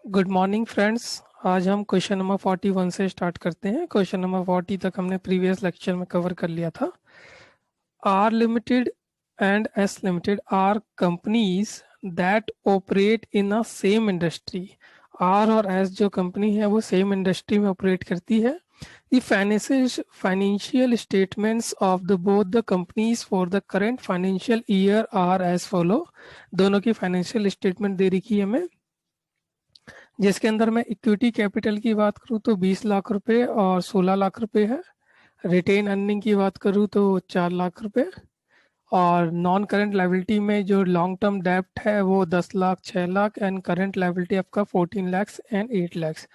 Good morning friends. आज हम question number 41 से स्टार्ट करते हैं। क्वेश्चन नंबर 40 तक हमने प्रीवियस लेक्चर में कवर कर लिया था। R limited and S limited are companies that operate in a same industry. R और एस जो कंपनी है वो सेम इंडस्ट्री में ऑपरेट करती है। The financial statements of the both the companies for the current financial year are as follow। दोनों की financial statement दे रखी है हमें, जिसके अंदर मैं इक्विटी कैपिटल की बात करूँ तो 20 लाख रुपए और 16 लाख रुपए है। रिटेन अर्निंग की बात करूँ तो 4 लाख रुपए, और नॉन करंट लाइबिलिटी में जो लॉन्ग टर्म डेब्ट है वो 10 lakh 6 lakh and current liability आपका 14 lakhs and 8 lakhs.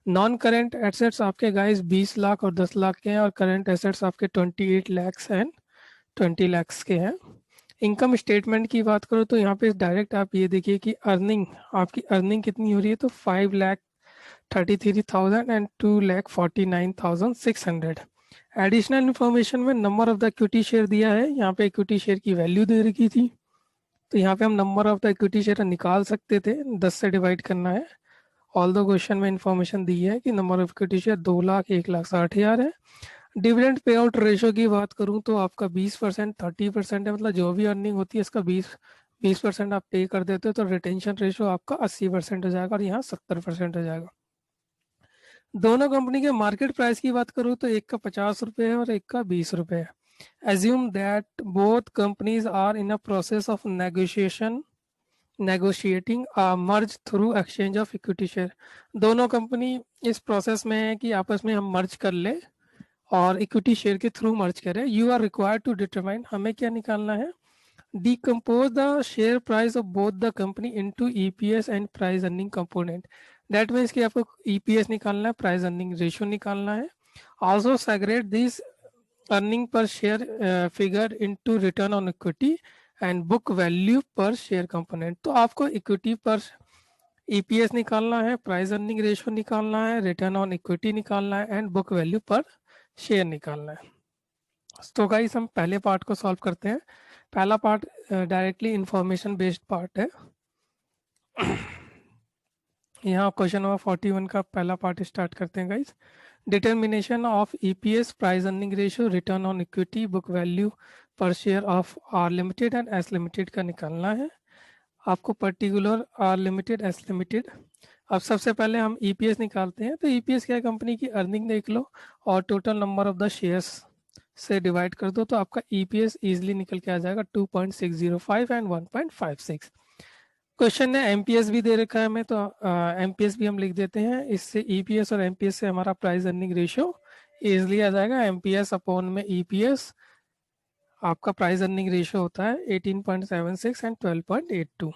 Non current assets आपके गाइस 20 लाख और 10 लाख के हैं, और करंट एसेट्स आपके 28 लैक्स एंड 20 लैक्स के हैं। इनकम स्टेटमेंट की बात करो तो यहाँ पे डायरेक्ट आप ये देखिए कि अर्निंग, आपकी अर्निंग कितनी हो रही है, तो 5,33,000 एंड 2,49,600। एडिशनल इन्फॉर्मेशन में number of the equity share दिया है। यहाँ पे इक्विटी शेयर की वैल्यू दे रखी थी, तो यहाँ पे हम number of the equity share निकाल सकते थे, 10 से डिवाइड करना है। ऑल द क्वेश्चन में इन्फॉर्मेशन दी है कि number of equity share 2 lakh 1,60,000 है। डिविडेंड पे आउट रेशो की बात करूं तो आपका 20% 30% है, मतलब जो भी अर्निंग होती है इसका 20% आप पे कर देते हो, तो रिटेंशन रेशो आपका 80% हो जाएगा और यहाँ 70% हो जाएगा। दोनों कंपनी के मार्केट प्राइस की बात करूं तो एक का 50 रुपये है और एक का 20 रुपये है। Assume that both companies are in a process of negotiating merge through exchange of equity share. दोनों कंपनी इस प्रोसेस में है कि आपस में हम मर्ज कर ले और इक्विटी शेयर के थ्रू मर्ज करें। You are required to determine, हमें क्या निकालना है, decompose the share price of both the company into EPS and price earning component. That means कि आपको ईपीएस निकालना है, प्राइस अर्निंग रेशियो निकालना है। Also segregate this earning per share figure into return on equity and book value per share component. तो आपको equity पर EPS निकालना है, प्राइस अर्निंग रेशियो निकालना है, रिटर्न ऑन इक्विटी निकालना है and book value per share निकालना है। तो गाइस हम पहले पार्ट को सॉल्व करते हैं। पहला part directly information based part है। यहाँ क्वेश्चन नंबर 41 का पहला पार्ट स्टार्ट करते हैं guys. Determination of EPS, price earning ratio, return on equity, book value per share of R limited and S limited का निकालना है। आपको particular R limited S limited. अब सबसे पहले हम ईपीएस निकालते हैं। तो ईपीएस क्या है, कंपनी की अर्निंग देख लो और total number of the shares से डिवाइड कर दो, तो आपका ईपीएस इजीली निकल के आ जाएगा 2.605 एंड 1.56। क्वेश्चन ने एमपीएस भी दे रखा है हमें, तो एमपीएस भी हम लिख देते हैं। इससे ईपीएस और एमपीएस से हमारा प्राइस अर्निंग रेशियो इजीली आ जाएगा। एमपीएस अपॉन में ईपीएस, आपका प्राइस अर्निंग रेशियो होता है 18.76 एंड 12.82।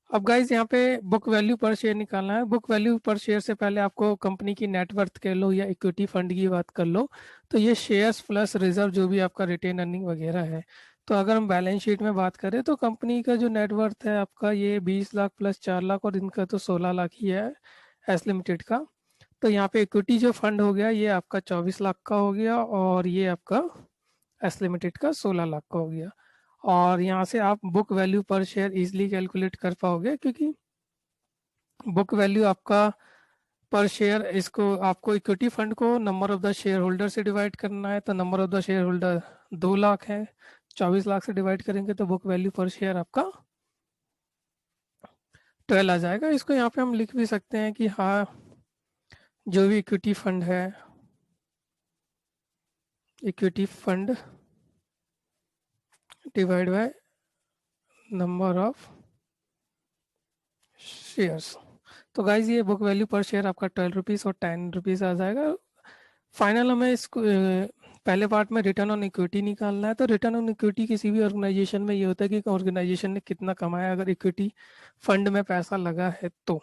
अब गाइज यहाँ पे बुक वैल्यू पर शेयर निकालना है। बुक वैल्यू पर शेयर से पहले आपको कंपनी की नेटवर्थ कह लो या इक्विटी फंड की बात कर लो, तो ये शेयर्स प्लस रिजर्व जो भी आपका रिटेन अर्निंग वगैरह है। तो अगर हम बैलेंस शीट में बात करें तो कंपनी का जो नेटवर्थ है आपका ये 20 लाख प्लस 4 लाख, और इनका तो 16 लाख ही है एस लिमिटेड का। तो यहाँ पे इक्विटी जो फंड हो गया ये आपका 24 लाख का हो गया, और ये आपका एस लिमिटेड का 16 लाख का हो गया। और यहाँ से आप book value per share easily calculate कर पाओगे, क्योंकि बुक वैल्यू आपका पर शेयर, इसको आपको इक्विटी फंड को number of the share holder से डिवाइड करना है। तो number of the share holder 2 lakh है, 24 लाख से डिवाइड करेंगे तो बुक वैल्यू पर शेयर आपका 12 आ जाएगा। इसको यहाँ पे हम लिख भी सकते हैं कि हाँ, जो भी इक्विटी फंड है, equity fund divide by number of shares. तो गाइज ये बुक वैल्यू पर शेयर आपका 12 रुपीज़ और 10 रुपीज़ आ जाएगा। फाइनल हमें इसको पहले पार्ट में रिटर्न ऑन इक्विटी निकालना है। तो रिटर्न ऑन इक्विटी किसी भी ऑर्गेनाइजेशन में ये होता है कि ऑर्गेनाइजेशन ने कितना कमाया अगर इक्विटी फंड में पैसा लगा है तो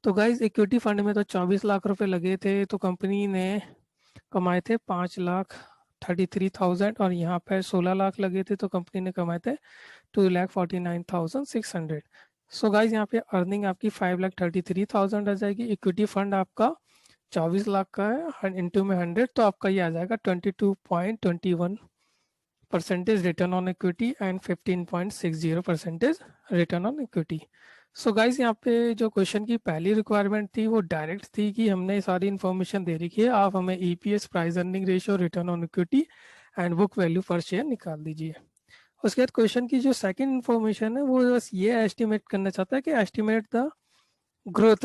गाइज इक्विटी फंड में तो 24 लाख रुपए लगे थे, तो कंपनी ने कमाए थे 5,33,000, और यहाँ पर 16 लाख लगे थे तो कंपनी ने कमाए थे 2,49,600। सो गाइज यहाँ पे अर्निंग आपकी 5,33,000 आ जाएगी। इक्विटी फंड आपका 24 लाख का है, इंटू में 100, तो आपका ये आ जाएगा 22.21% return on equity and 15.60% return on equity. So guys यहाँ पे जो क्वेश्चन की पहली रिक्वायरमेंट थी वो डायरेक्ट थी कि हमने सारी इन्फॉर्मेशन दे रखी है, आप हमें EPS, price earning ratio, return on equity and book value per share निकाल दीजिए। उसके बाद क्वेश्चन की जो सेकंड इन्फॉर्मेशन है वो बस ये एस्टिमेट करना चाहता है कि estimate the growth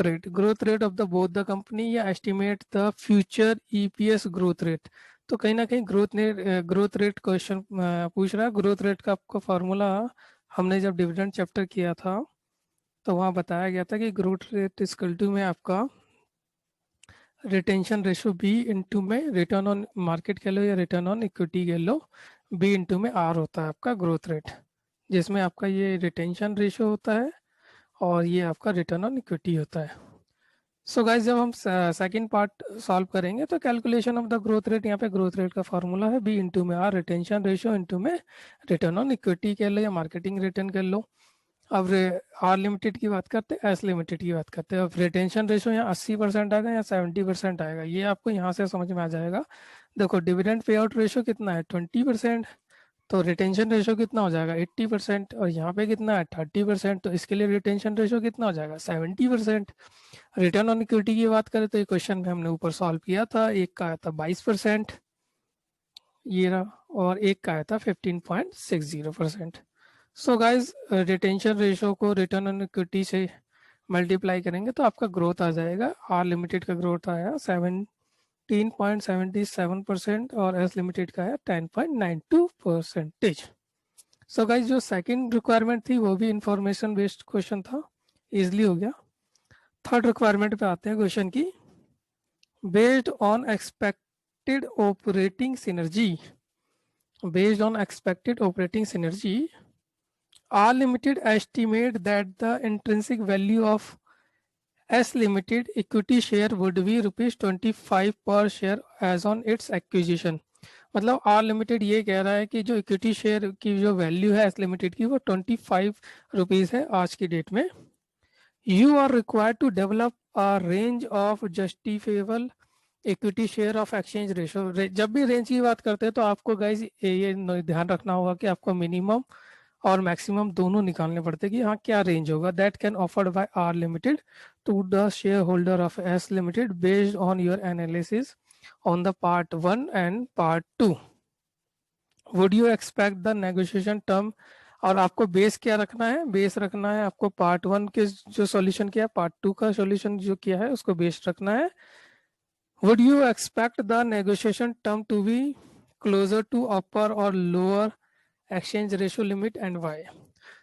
rate of the both the company, या estimate the future EPS growth rate. तो कहीं ना कहीं ग्रोथ रेट क्वेश्चन पूछ रहा है। ग्रोथ रेट का आपको फार्मूला हमने जब डिविडेंड चैप्टर किया था तो वहाँ बताया गया था कि ग्रोथ रेट इक्वल टू में आपका रिटेंशन रेशो बी इंटू में रिटर्न ऑन मार्केट कह लो या रिटर्न ऑन इक्विटी कह लो, बी इंटू में आर होता है आपका ग्रोथ रेट, जिसमें आपका ये रिटेंशन रेशो होता है और ये आपका रिटर्न ऑन इक्विटी होता है। सो गाइस जब हम सेकंड पार्ट सॉल्व करेंगे तो calculation of the growth rate, यहाँ पे ग्रोथ रेट का फार्मूला है बी इंटू में आर, रिटेंशन रेशो इंटू में रिटर्न ऑन इक्विटी कह लो या मार्केटिंग रिटर्न कह लो। अब आर लिमिटेड की बात करते हैं, एस लिमिटेड की बात करते हैं। अब रिटेंशन रेशो यहाँ 80% आएगा या 70% आएगा, ये आपको यहाँ से समझ में आ जाएगा। देखो डिविडेंड पे आउट रेशो कितना है 20%, तो रिटेंशन रेशो कितना हो जाएगा 80%, और यहाँ पे कितना है 30%, तो इसके लिए रिटेंशन रेशो कितना हो जाएगा 70%। रिटर्न ऑन इक्विटी की बात करें तो ये क्वेश्चन में हमने ऊपर सॉल्व किया था, एक का आया था 22%, ये रहा, और एक का आया था 15.60%। सो गाइज रिटेंशन रेशो को रिटर्न ऑन इक्विटी से मल्टीप्लाई करेंगे तो आपका ग्रोथ आ जाएगा। आर लिमिटेड का ग्रोथ आया 17.77% और एस लिमिटेड का आया 10.92%। सो गाइज जो सेकंड रिक्वायरमेंट थी वो भी इंफॉर्मेशन बेस्ड क्वेश्चन था, इजली हो गया। थर्ड रिक्वायरमेंट पे आते हैं क्वेश्चन की। Based on expected operating synergy, based on expected operating synergy, R Limited estimate that the intrinsic value of S Limited equity share would be rupees 25 per share as on its acquisition। मतलब R Limited ये कह रहा है कि जो equity share की जो value है S Limited की वो 25 रुपीज़ है आज की डेट में। You are required to develop a range of justifiable equity share of exchange ratio. जब भी रेंज की बात करते हैं तो आपको गाइज ये ध्यान रखना होगा कि आपको मिनिमम और मैक्सिमम दोनों निकालने पड़ते हैं कि हाँ क्या रेंज होगा। That can offered by R limited to the share holder of S limited based on your analysis on the part 1 and part 2। Would you expect the negotiation term, और आपको बेस क्या रखना है, बेस रखना है आपको part 1 के जो सॉल्यूशन किया, पार्ट 2 का सॉल्यूशन जो किया है उसको बेस रखना है। Would you expect the negotiation term to be closer to upper or lower exchange ratio limit and why?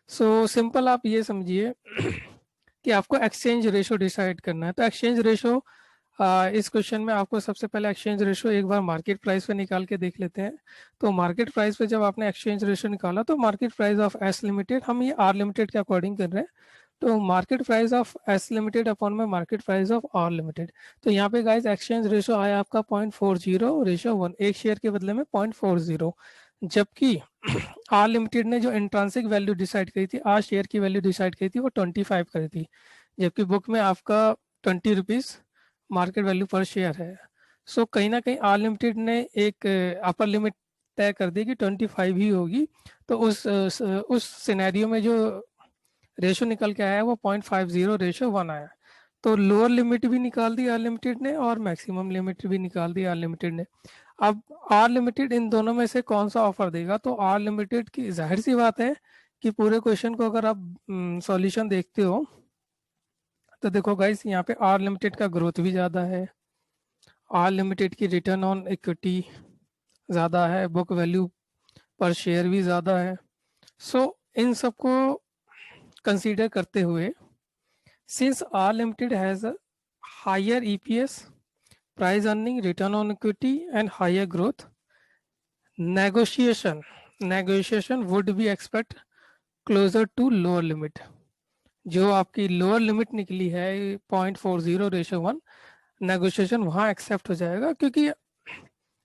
So simple आप ये समझिए कि आपको एक्सचेंज रेशो डिसाइड करना है। तो एक्सचेंज रेशो इस क्वेश्चन में आपको सबसे पहले एक्सचेंज रेशो एक बार मार्केट प्राइस पे निकाल के देख लेते हैं। तो मार्केट प्राइस पे जब आपने एक्सचेंज रेशो निकाला तो market price of S limited, हम ये आर लिमिटेड के अकॉर्डिंग कर रहे हैं, तो market price of S limited upon में market price of R limited. तो यहाँ पे गाइस एक्सचेंज रेशो आया आपका 0.40 रेशो 1, एक शेयर के बदले में 0.40। जबकि आर लिमिटेड ने जो इंट्रांसिक वैल्यू डिसाइड करी थी, आज शेयर की वैल्यू डिसाइड करी थी वो 25 करी थी, जबकि बुक में आपका 20 rupees market value per share है। सो कहीं ना कहीं आर लिमिटेड ने एक अपर लिमिट तय कर दी कि 25 ही होगी। तो उस सिनेरियो में जो रेशो निकल के आया वो 0.50 रेशो 1 आया। तो लोअर लिमिट भी निकाल दी आर लिमिटेड ने और मैक्सिमम लिमिट भी निकाल दी आर लिमिटेड ने। अब आर लिमिटेड इन दोनों में से कौन सा ऑफर देगा, तो आर लिमिटेड की जाहिर सी बात है कि पूरे क्वेश्चन को अगर आप सॉल्यूशन देखते हो तो देखो गाइस यहाँ पे आर लिमिटेड का ग्रोथ भी ज़्यादा है, आर लिमिटेड की रिटर्न ऑन इक्विटी ज़्यादा है, बुक वैल्यू पर शेयर भी ज़्यादा है। सो इन सबको कंसीडर करते हुए, since R Limited has a higher EPS, price earning, return on equity and higher growth, negotiation would be expect closer to lower limit। जो आपकी लोअर लिमिट निकली है 0.40 रेशो 1, नेगोशिएशन वहाँ एक्सेप्ट हो जाएगा, क्योंकि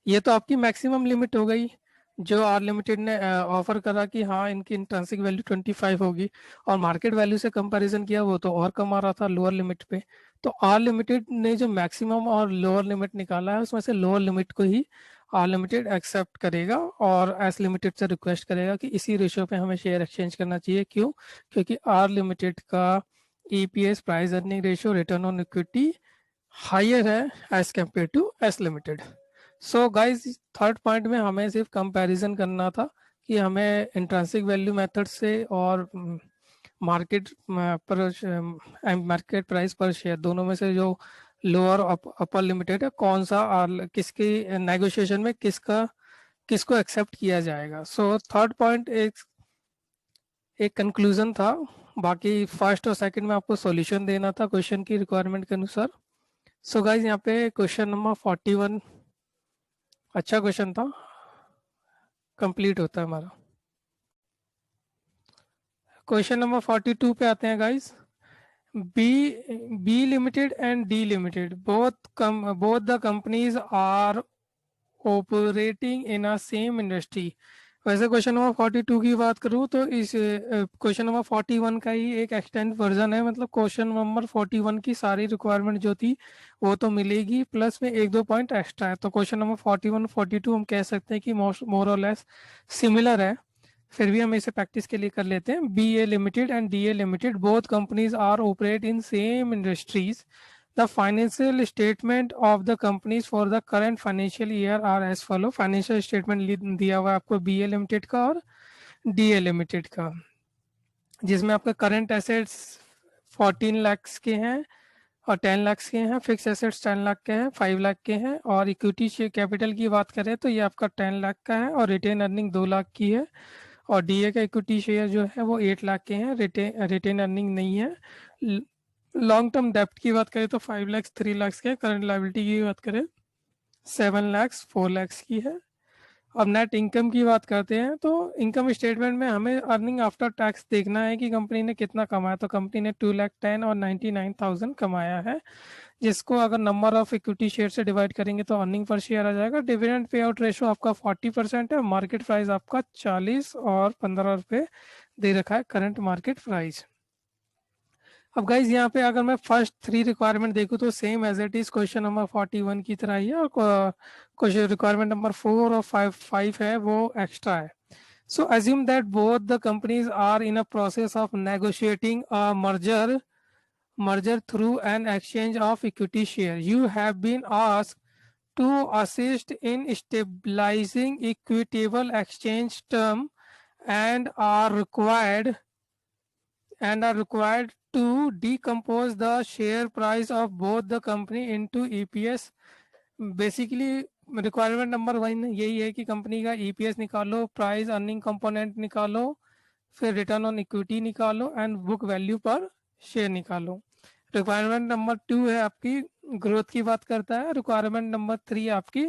ये तो आपकी मैक्सिमम लिमिट हो गई जो आर लिमिटेड ने ऑफर करा कि हाँ इनकी इंट्रिंसिक वैल्यू 25 होगी, और मार्केट वैल्यू से कंपैरिजन किया वो तो और कम आ रहा था लोअर लिमिट पे। तो आर लिमिटेड ने जो मैक्सिमम और लोअर लिमिट निकाला है उसमें से लोअर लिमिट को ही आर लिमिटेड एक्सेप्ट करेगा और एस लिमिटेड से रिक्वेस्ट करेगा कि इसी रेशियो पे हमें शेयर एक्सचेंज करना चाहिए। क्यों? क्योंकि आर लिमिटेड का EPS price earning ratio return on equity higher है as compared to S limited. So guys third point में हमें सिर्फ कंपैरिजन करना था कि हमें इंट्रिंसिक वैल्यू मेथड से और मार्केट पर मार्केट प्राइस पर शेयर दोनों में से जो लोअर अपर लिमिटेड है कौन सा और किसकी नेगोशिएशन में किसको एक्सेप्ट किया जाएगा। सो थर्ड पॉइंट एक कंक्लूजन था, बाकी फर्स्ट और सेकंड में आपको सॉल्यूशन देना था क्वेश्चन की रिक्वायरमेंट के अनुसार। सो गाइज यहाँ पे क्वेश्चन नंबर 41 अच्छा क्वेश्चन था, कंप्लीट होता है हमारा। क्वेश्चन नंबर 42 पे आते हैं guys. B limited and D limited both the companies are operating in a same industry। वैसे क्वेश्चन नंबर 42 की बात करूँ तो इस क्वेश्चन नंबर 41 का ही एक एक्सटेंड वर्जन है, मतलब क्वेश्चन नंबर 41 की सारी रिक्वायरमेंट जो थी वो तो मिलेगी, प्लस में एक दो पॉइंट एक्स्ट्रा है। तो क्वेश्चन नंबर 41 42 हम कह सकते हैं कि मोर और लेस सिमिलर है, फिर भी हम इसे प्रैक्टिस के लिए कर लेते हैं। B A limited and D A limited both companies are operate in same industries. The financial statement of the companies for the current financial year are as follow। Financial statement दिया हुआ है आपको B A limited का और D A limited का, जिसमें आपका current assets 14 lakh के हैं और 10 लाख के हैं, फिक्स एसेट्स 10 लाख के हैं, 5 लाख के हैं, और इक्विटी शेयर कैपिटल की बात करें तो ये आपका 10 लाख का है और रिटेन अर्निंग 2 लाख की है, और डीए का इक्विटी शेयर जो है वो 8 लाख के हैं, रिटेन अर्निंग नहीं है। लॉन्ग टर्म डेप्ट की बात करें तो 5 लाख 3 लाख के, करंट लायबिलिटी की बात करें 7 लाख 4 लाख की है। अब नेट इनकम की बात करते हैं तो इनकम स्टेटमेंट में हमें अर्निंग आफ्टर टैक्स देखना है कि कंपनी ने कितना कमाया। तो कंपनी ने 2,10,000 और 99,000 कमाया है, जिसको अगर नंबर ऑफ इक्विटी शेयर से डिवाइड करेंगे तो अर्निंग पर शेयर आ जाएगा। डिविडेंड पे आउट रेशो आपका 40% है, मार्केट प्राइस आपका 40 और 15 रुपये दे रखा है करंट मार्केट प्राइस। अब गाइज यहाँ पे अगर मैं फर्स्ट 3 रिक्वायरमेंट देखूँ तो same as it is question number 41 की तरह ही है, और क्वेश्चन रिक्वायरमेंट नंबर 4 और 5 है वो एक्स्ट्रा है। सो assume that both the companies are in a process of negotiating a merger through an exchange of equity share। You have been asked to assist in stabilizing equitable exchange term and are required to decompose the share price of both the company into EPS। Basically requirement number 1 यही है कि company का EPS निकालो, price earning component निकालो, फिर return on equity निकालो and book value per share निकालो। Requirement number 2 है आपकी ग्रोथ की बात करता है। रिक्वायरमेंट नंबर 3 आपकी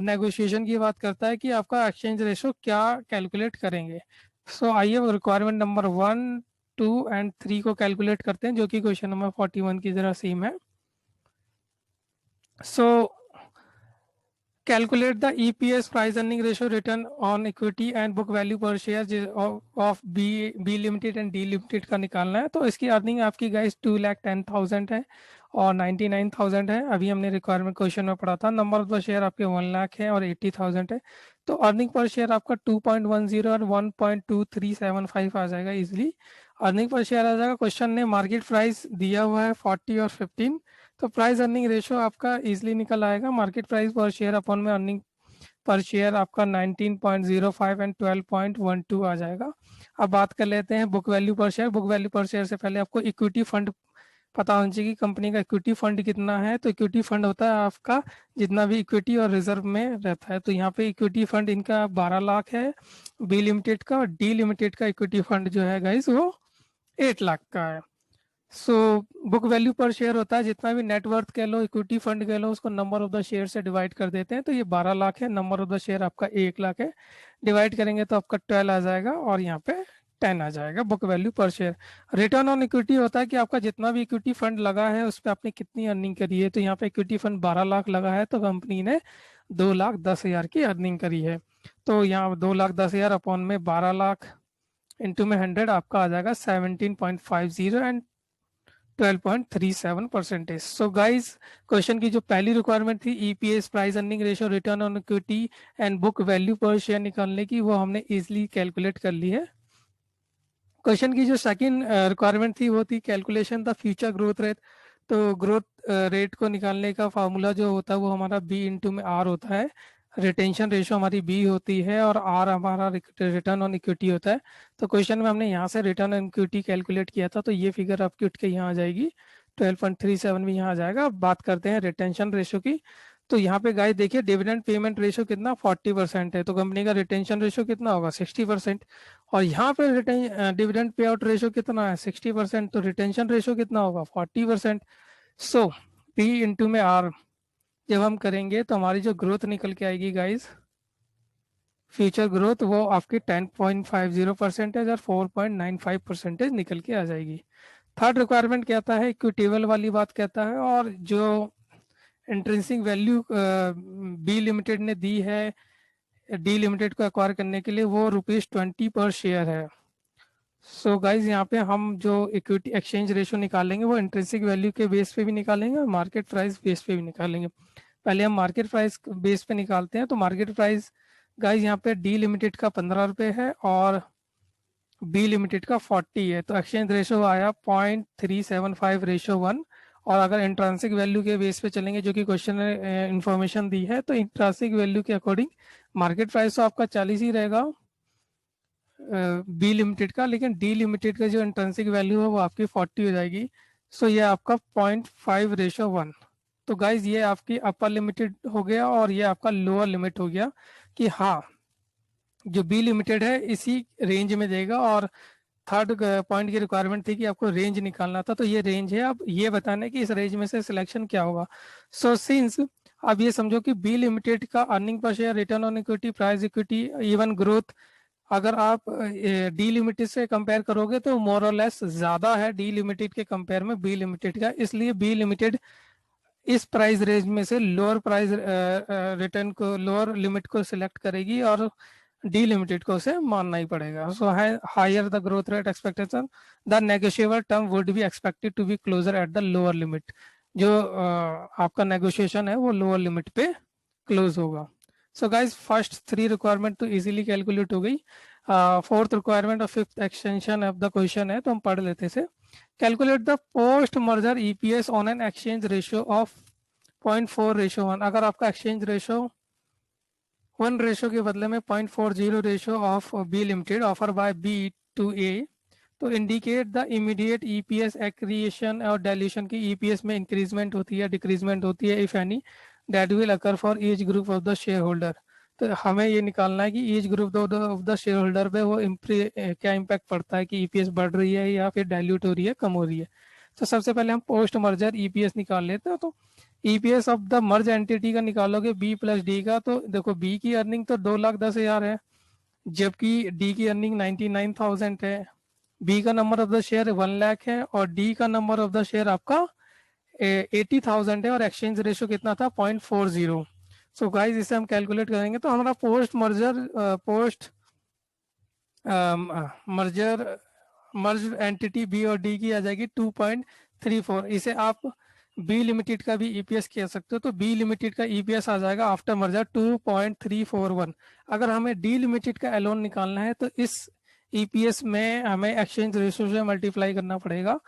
नेगोशिएशन की बात करता है कि आपका एक्सचेंज रेशो क्या कैलकुलेट करेंगे। सो आइए रिक्वायरमेंट नंबर 1 2 एंड 3 को कैलकुलेट करते हैं, जो कि क्वेश्चन नंबर 41 की तरह सेम है। सो calculate the EPS price earning ratio return on equity and book value per share of B limited and D limited का निकालना है। तो इसकी अर्निंग आपकी गाइस 2,10,000 है और 99,000 है। अभी हमने रिक्वायरमेंट क्वेश्चन में पढ़ा था। नंबर ऑफ द शेयर आपके 1 लाख है और 80,000 है। तो अर्निंग पर शेयर आपका 2.10 और 1.2375 आ जाएगा इजिली। अर्निंग पर शेयर आ जाएगा। क्वेश्चन ने मार्केट प्राइस दिया हुआ है 40 और 15, तो प्राइस अर्निंग रेशो आपका इजीली निकल आएगा। मार्केट प्राइस पर शेयर अपॉन में अर्निंग पर शेयर आपका 19.05 एंड 12.12 आ जाएगा। अब बात कर लेते हैं book value per share. Book value per share से पहले आपको इक्विटी फंड पता होना चाहिए कि कंपनी का इक्विटी फंड कितना है। तो इक्विटी फंड होता है आपका जितना भी इक्विटी और रिजर्व में रहता है। तो यहाँ पे इक्विटी फंड इनका 12 लाख है बी लिमिटेड का, और डी लिमिटेड का इक्विटी फंड जो है गाइस वो 8 लाख का है। So book value per share होता है जितना भी नेटवर्थ कह लो, इक्विटी फंड कह लो, उसको नंबर ऑफ द शेयर से डिवाइड कर देते हैं। तो ये 12 लाख है, नंबर ऑफ द शेयर आपका 1 लाख है, डिवाइड करेंगे तो आपका 12 आ जाएगा और यहाँ पे 10 आ जाएगा book value per share. Return on equity होता है कि आपका जितना भी इक्विटी फंड लगा है उस पर आपने कितनी अर्निंग करी है। तो यहाँ पे इक्विटी फंड 12 लाख लगा है तो कंपनी ने 2,10,000 की अर्निंग करी है। तो यहाँ 2,10,000 अपॉन में 12 लाख इंटू में 100 आपका आ जाएगा 17.50 एंड 12.37%। सो गाइज क्वेश्चन की जो पहली रिक्वायरमेंट थी EPS price earning ratio return on equity and book value per share निकालने की, वो हमने इजीली कैलकुलेट कर ली है। क्वेश्चन की जो सेकंड रिक्वायरमेंट थी वो थी calculation the future growth rate. तो ग्रोथ रेट को निकालने का फार्मूला जो होता है वो हमारा बी इंटू में आर होता है। रिटेंशन रेशो हमारी बी होती है और आर हमारा रिटर्न ऑन इक्विटी होता है। तो क्वेश्चन में हमने यहाँ से रिटर्न ऑन इक्विटी कैलकुलेट किया था, तो ये फिगर आपकी उठ के यहाँ आ जाएगी, 12.37 भी यहाँ आ जाएगा। अब बात करते हैं रिटेंशन रेशो की। तो यहाँ पे गाइस देखिए डिविडेंड पेमेंट रेशो कितना 40% है, तो कंपनी का रिटेंशन रेशो कितना होगा 60%। और यहाँ पे डिविडेंड पे आउट रेशो कितना है 60%, तो रिटेंशन रेशो कितना होगा 40%। सो पी इंटू में आर जब हम करेंगे तो हमारी जो ग्रोथ निकल के आएगी गाइस, फ्यूचर ग्रोथ, वो आपकी 10.50% और 4.95% निकल के आ जाएगी। थर्ड रिक्वायरमेंट कहता है इक्विटेबल वाली बात कहता है, और जो इंट्रिंसिक वैल्यू बी लिमिटेड ने दी है डी लिमिटेड को एक्वायर करने के लिए, वो ₹20 पर शेयर है। सो गाइज यहाँ पे हम जो इक्विटी एक्सचेंज रेशो निकालेंगे वो इंट्रिंसिक वैल्यू के बेस पे भी निकालेंगे और मार्केट प्राइस बेस पे भी निकालेंगे। पहले हम मार्केट प्राइस बेस पे निकालते हैं। तो मार्केट प्राइस गाइज यहाँ पे डी लिमिटेड का 15 रुपये है और बी लिमिटेड का 40 है, तो एक्सचेंज रेशो आया 0.375:1। और अगर इंट्रांसिक वैल्यू के बेस पे चलेंगे जो कि क्वेश्चन ने इंफॉर्मेशन दी है, तो इंट्रांसिक वैल्यू के अकॉर्डिंग मार्केट प्राइस तो आपका 40 ही रहेगा बी लिमिटेड का, लेकिन डी लिमिटेड का जो इंट्रेंसिक वैल्यू है वो आपकी 40 हो जाएगी। सो ये आपका 0.5:1। तो गाइज ये आपकी अपर लिमिटेड हो गया और ये आपका लोअर लिमिट हो गया कि हाँ जो बी लिमिटेड है इसी रेंज में देगा। और थर्ड पॉइंट की रिक्वायरमेंट थी कि आपको रेंज निकालना था, तो ये रेंज है। अब ये बताना है कि इस रेंज में से सिलेक्शन क्या होगा। सो सिंस अब ये समझो कि बी लिमिटेड का earning per share, return on equity, price equity, even growth, अगर आप डी लिमिटेड से कंपेयर करोगे तो मोर और लेस ज़्यादा है डी लिमिटेड के कंपेयर में बी लिमिटेड का, इसलिए बी लिमिटेड इस प्राइस रेंज में से लोअर प्राइस रिटर्न को, लोअर लिमिट को सिलेक्ट करेगी और डी लिमिटेड को उसे मानना ही पड़ेगा। So higher the growth rate expectation, the negotiable term would be expected to be closer at the lower limit. जो आपका नेगोशिएशन है वो लोअर लिमिट पे क्लोज होगा। सो गाइज फर्स्ट 3 रिक्वायरमेंट तो इजीली कैलकुलेट हो गई। फोर्थ रिक्वायरमेंट और fifth extension of the question है, तो हम पढ़ लेते से। Calculate the post merger EPS on an exchange ratio of 0.4:1। अगर आपका एक्सचेंज रेशो 1 रेशो के बदले में 0.40 ratio of B limited offer by B to A, तो indicate the immediate EPS accretion और डायल्यूशन की ईपीएस में इंक्रीजमेंट होती है डिक्रीजमेंट होती है if any, that will occur for each group of the share holder. तो हमें ये निकालना है कि each group of the share holder पे वो क्या इम्पैक्ट पड़ता है कि ईपीएस बढ़ रही है या फिर डाइल्यूट हो रही है, कम हो रही है। तो सबसे पहले हम पोस्ट मर्जर ईपीएस निकाल लेते हैं। तो EPS of the merge entity का निकालोगे बी प्लस डी का, तो देखो बी की अर्निंग तो 2,10,000 है जबकि डी की अर्निंग 99,000 है। बी का number of the share 1 lakh है और डी का नंबर ऑफ द शेयर आपका 80,000 है और एक्सचेंज रेशो कितना था 0.40। सो गाइज इसे हम कैलकुलेट करेंगे तो हमारा post merger merge entity B और डी की आ जाएगी 2.34। इसे आप बी लिमिटेड का भी ईपीएस कह सकते हो, तो बी लिमिटेड का ईपीएस आ जाएगा आफ्टर मर्जर 2.341। अगर हमें डी लिमिटेड का एलोन निकालना है तो इस ईपीएस में हमें एक्सचेंज रेशो से मल्टीप्लाई करना पड़ेगा।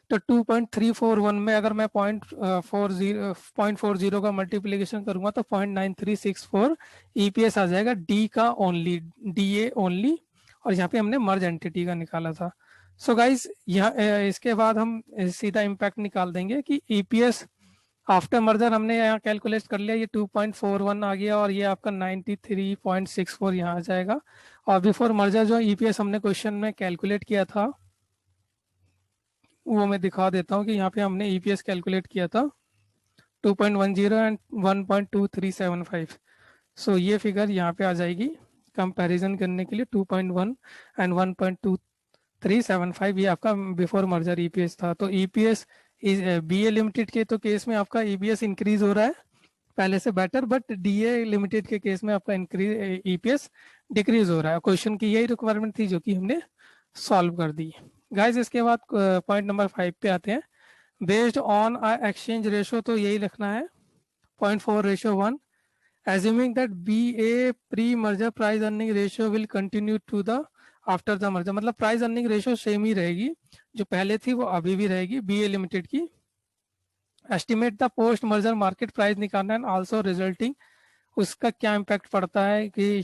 तो 2.341 में अगर मैं 0.40 का मल्टीप्लीकेशन करूंगा तो 0.9364 ईपीएस आ जाएगा डी का ओनली, डीए ओनली। और यहाँ पे हमने मर्ज एंटिटी का निकाला था। सो गाइज यहाँ इसके बाद हम सीधा इम्पैक्ट निकाल देंगे कि ईपीएस आफ्टर मर्जर हमने यहाँ कैलकुलेट कर लिया, ये 2.41 आ गया और ये आपका 93.64 यहाँ आ जाएगा। और बिफोर मर्जर जो ईपीएस हमने क्वेश्चन में कैलकुलेट किया था वो मैं दिखा देता हूँ कि यहाँ पे हमने ईपीएस कैलकुलेट किया था 2.10 एंड 1.2375। सो ये फिगर यहाँ पे आ जाएगी कंपैरिजन करने के लिए 2.1 एंड 1.2375, ये आपका बिफोर मर्जर ईपीएस था। तो ईपीएस बीए लिमिटेड के तो केस में आपका ईपीएस इंक्रीज हो रहा है पहले से बेटर, बट डीए लिमिटेड के केस में आपका इंक्रीज ईपीएस डिक्रीज हो रहा है। क्वेश्चन की यही रिक्वायरमेंट थी जो कि हमने सॉल्व कर दी। गाइस इसके बाद पॉइंट नंबर 5 पे आते हैं। बेस्ड ऑन एक्सचेंज रेशो, तो यही लिखना है 0.4:1, assuming that BA pre-merger price earning ratio will continue to the after the merger, मतलब प्राइस अर्निंग रेशियो सेम ही रहेगी, जो पहले थी वो अभी भी रहेगी बीए लिमिटेड की। Estimate the post merger market price निकालना एंड आल्सो रिजल्टिंग, उसका क्या इम्पैक्ट पड़ता है कि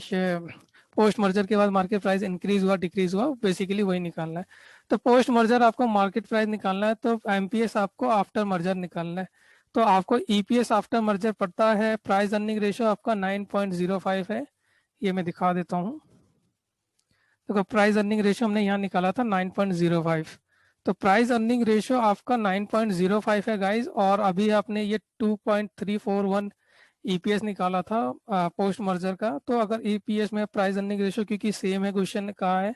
पोस्ट मर्जर के बाद मार्केट प्राइस इंक्रीज हुआ डिक्रीज हुआ, बेसिकली वही निकालना है। तो पोस्ट मर्जर आपको मार्केट प्राइस निकालना है, तो एमपीएस आपको आफ्टर मर्जर निकालना है। तो आपको ईपीएस आफ्टर मर्जर पड़ता है, प्राइस अर्निंग रेशियो आपका 9.05 है, ये मैं दिखा देता हूँ। देखो प्राइस अर्निंग रेशियो हमने यहाँ निकाला था 9.05, तो प्राइस अर्निंग रेशियो आपका 9.05 है गाइज, और अभी आपने ये 2.341 ईपीएस निकाला था पोस्ट मर्जर का। तो अगर ईपीएस में प्राइस अर्निंग रेशियो क्योंकि सेम है, क्वेश्चन कहा है,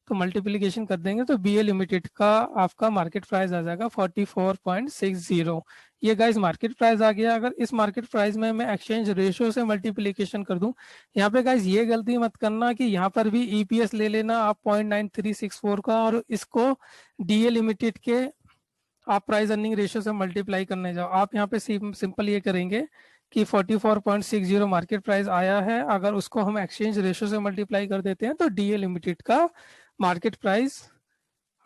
तो मल्टीप्लिकेशन कर देंगे तो बीए लिमिटेड का आपका मार्केट प्राइस आ जाएगा 44.60। ये गाइस मार्केट प्राइस आ गया। अगर इस मार्केट प्राइस में मैं एक्सचेंज रेशियो से मल्टीप्लिकेशन कर दूं, यहाँ पे गाइस ये गलती मत करना कि यहाँ पर भी ईपीएस ले लेना आप 0.9364 का, और इसको डीए लिमिटेड के आप प्राइस अर्निंग रेशियो से मल्टीप्लाई करने जाओ। आप यहाँ पे सिंपल ये करेंगे कि 44.60 मार्केट प्राइस आया है, अगर उसको हम एक्सचेंज रेशियो से मल्टीप्लाई कर देते हैं तो डीए लिमिटेड का मार्केट प्राइस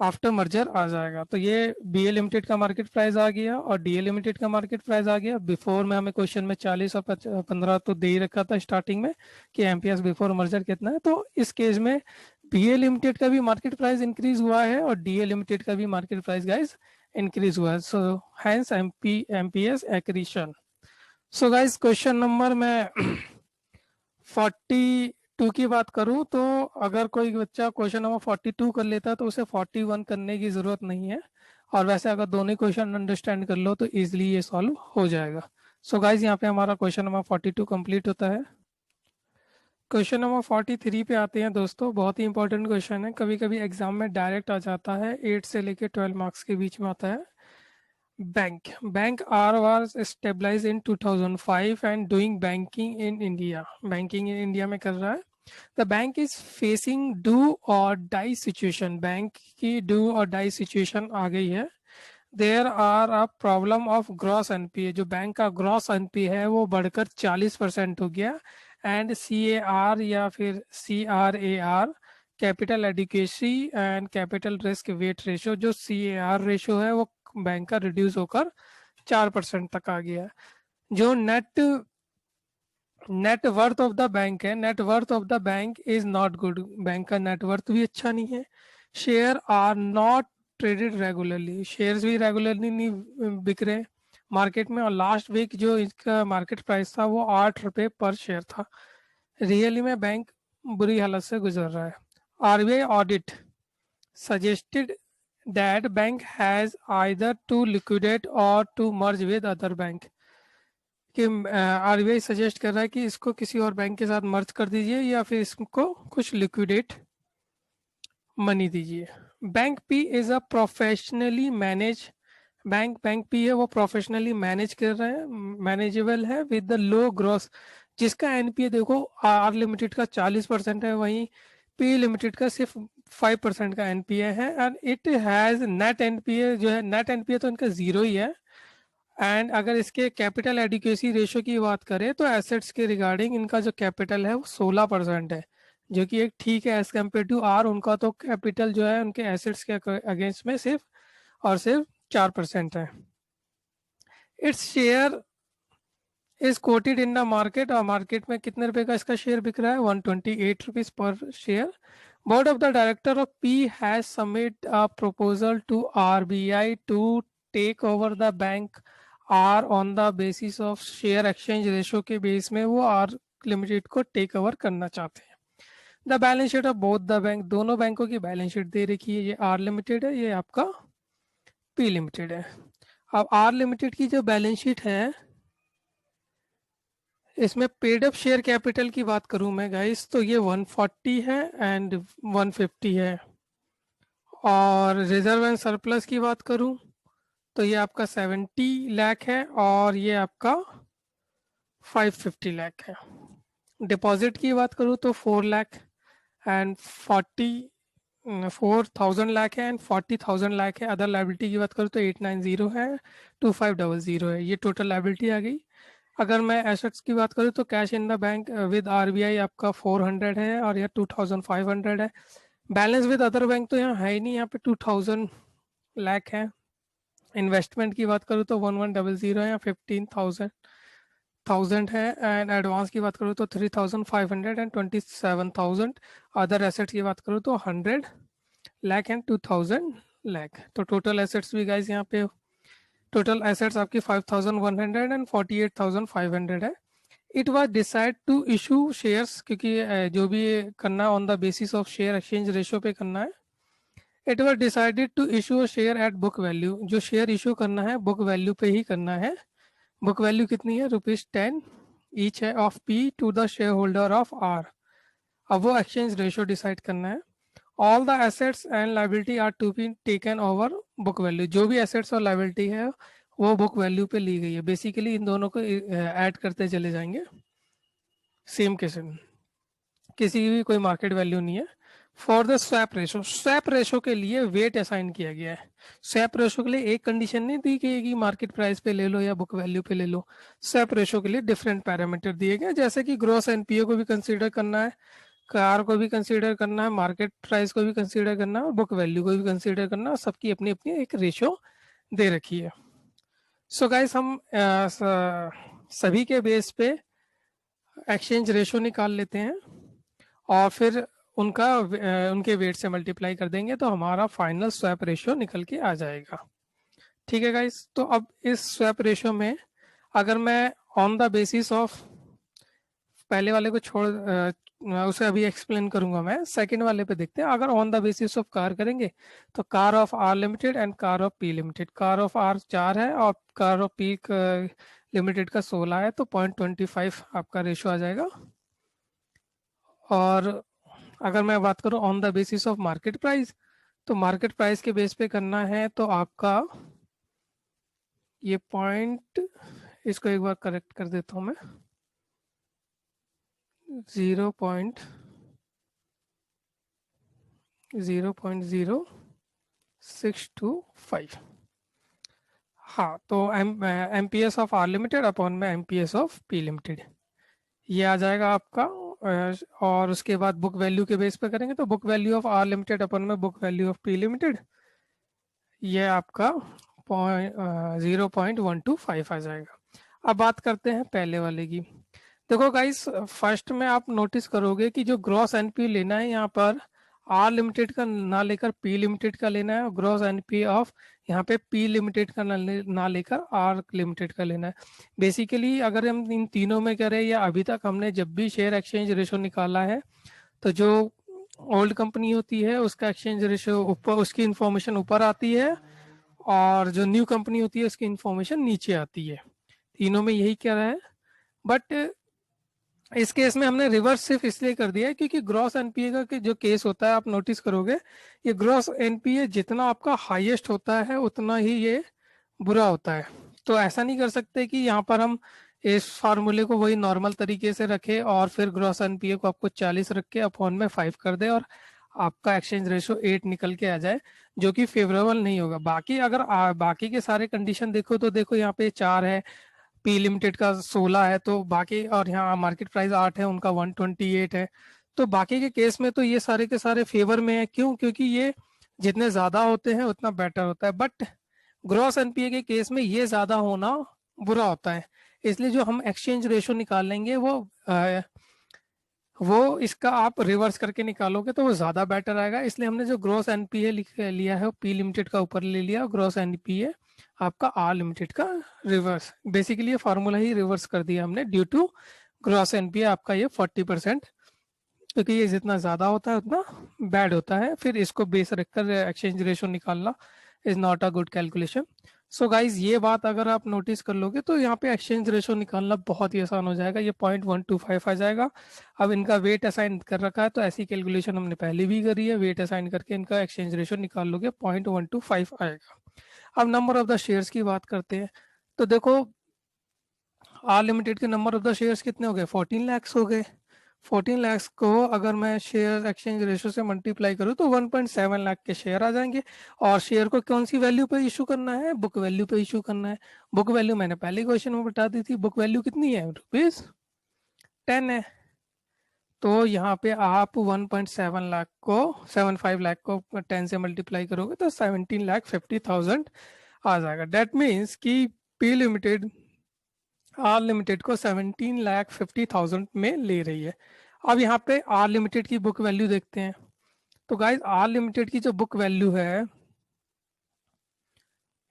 आफ्टर मर्जर आ जाएगा। तो ये बीए लिमिटेड का मार्केट प्राइस आ गया और डीए लिमिटेड का मार्केट प्राइस आ गया। बिफोर में हमें क्वेश्चन में 40 और 15 तो दे ही रखा था स्टार्टिंग में कि एमपीएस बिफोर मर्जर कितना है, तो इस केस में बीए लिमिटेड का भी मार्केट प्राइस इंक्रीज हुआ है और डीए लिमिटेड का भी मार्केट प्राइस गाइज इंक्रीज हुआ है। So hence MPS accretion. So guys question number में 42 की बात करूं, तो अगर कोई बच्चा क्वेश्चन नंबर 42 कर लेता है तो उसे 41 करने की ज़रूरत नहीं है, और वैसे अगर दोनों क्वेश्चन अंडरस्टैंड कर लो तो इजीली ये सॉल्व हो जाएगा। सो गाइज यहाँ पे हमारा क्वेश्चन नंबर 42 कंप्लीट होता है। क्वेश्चन नंबर 43 पे आते हैं दोस्तों, बहुत ही इंपॉर्टेंट क्वेश्चन है, कभी कभी एग्जाम में डायरेक्ट आ जाता है, 8 से लेके 12 मार्क्स के बीच में आता है। Bank R was stabilize in 2005 and doing banking in India, banking in India में कर रहा है। The bank is facing do or die situation, bank की डू और डाई सिचुएशन आ गई है। There are a problem of gross NPA, जो bank का ग्रॉस एनपीए है वो बढ़कर 40% हो गया। एंड सीएआर या फिर CRAR, capital adequacy and capital risk weight ratio, जो सीएआर रेशियो है वो बैंक का रिड्यूस होकर 4% तक आ गया। जो net worth of the bank है, net worth of the bank is not good, bank का नेट वर्थ भी अच्छा नहीं है। Share are not traded regularly, shares भी रेगुलरली नहीं बिक रहे मार्केट में, और लास्ट वीक जो इसका मार्केट प्राइस था वो 8 रुपये पर शेयर था। रियली में बैंक बुरी हालत से गुजर रहा है। RBI audit suggested that bank has either to liquidate or to merge with other bank, कि आरबीआई सजेस्ट कर रहा है कि इसको किसी और बैंक के साथ मर्ज कर दीजिए या फिर इसको कुछ लिक्विडेट मनी दीजिए। Bank P is a professionally manage, bank P है वो प्रोफेशनली मैनेज कर रहे हैं, मैनेजेबल है विद द लो ग्रॉस, जिसका एनपीए देखो आर लिमिटेड का 40% है, वहीं पी लिमिटेड का सिर्फ 5% का एनपीए है। And it has net NPA, जो है नेट एनपीए तो इनका जीरो ही है। एंड अगर इसके कैपिटल एडिक्वेसी रेशियो की बात करें तो एसेट्स के रिगार्डिंग इनका जो कैपिटल है वो 16% है, जो कि एक ठीक है एज कम्पेयर टू आर, उनका तो कैपिटल जो है उनके एसेट्स के अगेंस्ट में सिर्फ और सिर्फ 4% है। Its share is quoted in the market, और मार्केट में कितने रुपए का इसका शेयर बिक रहा है, 128 rupees per share. Board of the director of P has submit a proposal to RBI to take over the bank R on the basis of share exchange ratio के बेस में वो आर लिमिटेड को take over करना चाहते हैं। The balance sheet of both the bank, दोनों बैंकों की बैलेंस शीट दे रखी है, ये आर लिमिटेड है, ये आपका पी लिमिटेड है। अब आर लिमिटेड की जो बैलेंस शीट है इसमें पेड अप शेयर कैपिटल की बात करूं मैं गाइस, तो ये 140 है एंड 150 है। और रिजर्व एंड सरप्लस की बात करूं तो ये आपका 70 लाख है और ये आपका 550 लाख है। डिपॉजिट की बात करूं तो 4 लाख एंड 4,000 लाख है एंड 40,000 लाख है। अदर लाइबिलिटी की बात करूं तो 890 है, 2500 है, ये टोटल लाइबिलिटी आ गई। अगर मैं एसेट्स की बात करूँ तो cash in the bank with RBI आपका 400 है और यह 2500 है। बैलेंस विद अदर बैंक तो यहाँ है ही नहीं, यहाँ पे 2000 लाख है। इन्वेस्टमेंट की बात करूँ तो 1100 है या 15,000 है। एंड एडवांस की बात करूँ तो 3,500 एंड 27,000। अदर एसेट्स की बात करूँ तो 100 लाख एंड 2,000 लाख। तो टोटल एसेट्स भी गाइज यहाँ पे, टोटल एसेट्स आपकी 5,100 एंड 48,500 है। It was decide to issue shares, क्योंकि जो भी करना है on the basis of share exchange ratio पे करना है। It was decided to issue share at book value, जो शेयर इशू करना है बुक वैल्यू पे ही करना है। बुक वैल्यू कितनी है, ₹10 ईच है of P to the share holder of R. अब वो एक्सचेंज रेशियो डिसाइड करना है। All the assets and liability are to be taken over book value, जो भी एसेट्स और लाइबिलिटी है वो बुक वैल्यू पे ली गई है। बेसिकली इन दोनों को ऐड करते चले जाएंगे सेम के सेम, किसी की भी कोई मार्केट वैल्यू नहीं है। For the swap ratio, swap ratio के लिए वेट असाइन किया गया है। स्वैप रेशो के लिए एक कंडीशन नहीं दी गई कि मार्केट प्राइस पे ले लो या बुक वैल्यू पे ले लो। स्वैप रेशो के लिए डिफरेंट पैरामीटर दिए गए, जैसे कि ग्रॉस एनपीए को भी कंसीडर करना है, कार को भी कंसीडर करना है, मार्केट प्राइस को भी कंसीडर करना है और बुक वैल्यू को भी कंसीडर करना है। सबकी अपनी अपनी एक रेशो दे रखी है। सो गाइस हम सभी के बेस पे एक्सचेंज रेशो निकाल लेते हैं और फिर उनके वेट से मल्टीप्लाई कर देंगे तो हमारा फाइनल स्वैप रेशियो निकल के आ जाएगा। ठीक है गाइस, तो अब इस स्वैप रेशियो में अगर मैं ऑन द बेसिस ऑफ, पहले वाले को छोड़ उसे अभी एक्सप्लेन करूंगा मैं, सेकंड वाले पे देखते हैं। अगर on the basis of CAR करेंगे तो CAR of R limited and CAR of P limited, CAR of R 4 है और कार ऑफ पी लिमिटेड का 16 है, तो 0.25 आपका रेशियो आ जाएगा। और अगर मैं बात करूं on the basis of market price, तो मार्केट प्राइस के बेस पे करना है तो आपका ये पॉइंट, इसको एक बार करेक्ट कर देता हूं मैं, 0.0625। हाँ, तो M P S of R limited upon में M P S of P limited, ये आ जाएगा आपका। और उसके बाद बुक वैल्यू के बेस पे करेंगे तो book value of R limited upon में book value of P limited, ये आपका 0.125 आ जाएगा। अब बात करते हैं पहले वाले की। देखो गाइस, फर्स्ट में आप नोटिस करोगे कि जो ग्रॉस एनपी लेना है यहाँ पर आर लिमिटेड का ना लेकर पी लिमिटेड का लेना है, और ग्रॉस एनपी ऑफ यहाँ पे पी लिमिटेड का ना लेकर आर लिमिटेड का लेना है। बेसिकली अगर हम इन तीनों में करें या अभी तक हमने जब भी शेयर एक्सचेंज रेशो निकाला है, तो जो ओल्ड कंपनी होती है उसका एक्सचेंज रेशो ऊपर, उसकी इंफॉर्मेशन ऊपर आती है, और जो न्यू कंपनी होती है उसकी इंफॉर्मेशन नीचे आती है। तीनों में यही कह रहा है। बट इस केस में हमने रिवर्स सिर्फ इसलिए कर दिया है क्योंकि ग्रॉस एनपीए का जो केस होता है, आप नोटिस करोगे ये ग्रॉस एनपीए जितना आपका हाईएस्ट होता है उतना ही ये बुरा होता है। तो ऐसा नहीं कर सकते कि यहाँ पर हम इस फार्मूले को वही नॉर्मल तरीके से रखें और फिर ग्रॉस एनपीए को आपको 40 रख के अपॉन में 5 कर दे और आपका एक्सचेंज रेशो 8 निकल के आ जाए, जो कि फेवरेबल नहीं होगा। बाकी अगर बाकी के सारे कंडीशन देखो तो देखो यहाँ पे 4 है, पी लिमिटेड का 16 है, तो बाकी, और यहाँ मार्केट प्राइस 8 है, उनका 128 है। तो बाकी के केस में तो ये सारे के सारे फेवर में है। क्यों? क्योंकि ये जितने ज्यादा होते हैं उतना बेटर होता है। बट ग्रॉस एनपीए के केस में ये ज्यादा होना बुरा होता है। इसलिए जो हम एक्सचेंज रेशो निकालेंगे वो इसका आप रिवर्स करके निकालोगे तो वो ज्यादा बेटर आएगा। इसलिए हमने जो ग्रॉस एनपीए लिया है वो पी लिमिटेड का ऊपर ले लिया, ग्रॉस एनपीए आपका आर लिमिटेड का रिवर्स। बेसिकली ये फार्मूला ही रिवर्स कर दिया हमने ड्यू टू ग्रॉस एनपीए आपका ये 40%, क्योंकि ये जितना ज़्यादा होता है उतना बैड होता है। फिर इसको बेस रखकर एक्सचेंज रेशो निकालना is not a good calculation. So guys, ये बात अगर आप नोटिस कर लोगे तो यहाँ पे एक्सचेंज रेशो निकालना बहुत ही आसान हो जाएगा। ये 0.125 आ जाएगा। अब इनका वेट असाइन कर रखा है तो ऐसी कैलकुलेशन हमने पहले भी करी है, वेट असाइन करके इनका एक्सचेंज रेशो निकाल लोगे 0.125 आएगा। अब नंबर ऑफ द शेयर्स की बात करते हैं। तो देखो, आर लिमिटेड के नंबर ऑफ द शेयर्स कितने हो गए? 14 लाख हो गए। 14 लाख को अगर मैं शेयर एक्सचेंज रेशो से मल्टीप्लाई करूँ तो 1.7 लाख के शेयर आ जाएंगे। और शेयर को कौन सी वैल्यू पे इशू करना है? बुक वैल्यू पे इशू करना है। बुक वैल्यू मैंने पहले क्वेश्चन में बता दी थी, बुक वैल्यू कितनी है? ₹10 है। तो यहाँ पे आप 1.7 लाख को 75 लाख को 10 से मल्टीप्लाई करोगे तो 17,50,000 आ जाएगा। डेट मीन्स कि पी लिमिटेड आर लिमिटेड को 17,50,000 में ले रही है। अब यहाँ पे आर लिमिटेड की बुक वैल्यू देखते हैं। तो गाइज आर लिमिटेड की जो बुक वैल्यू है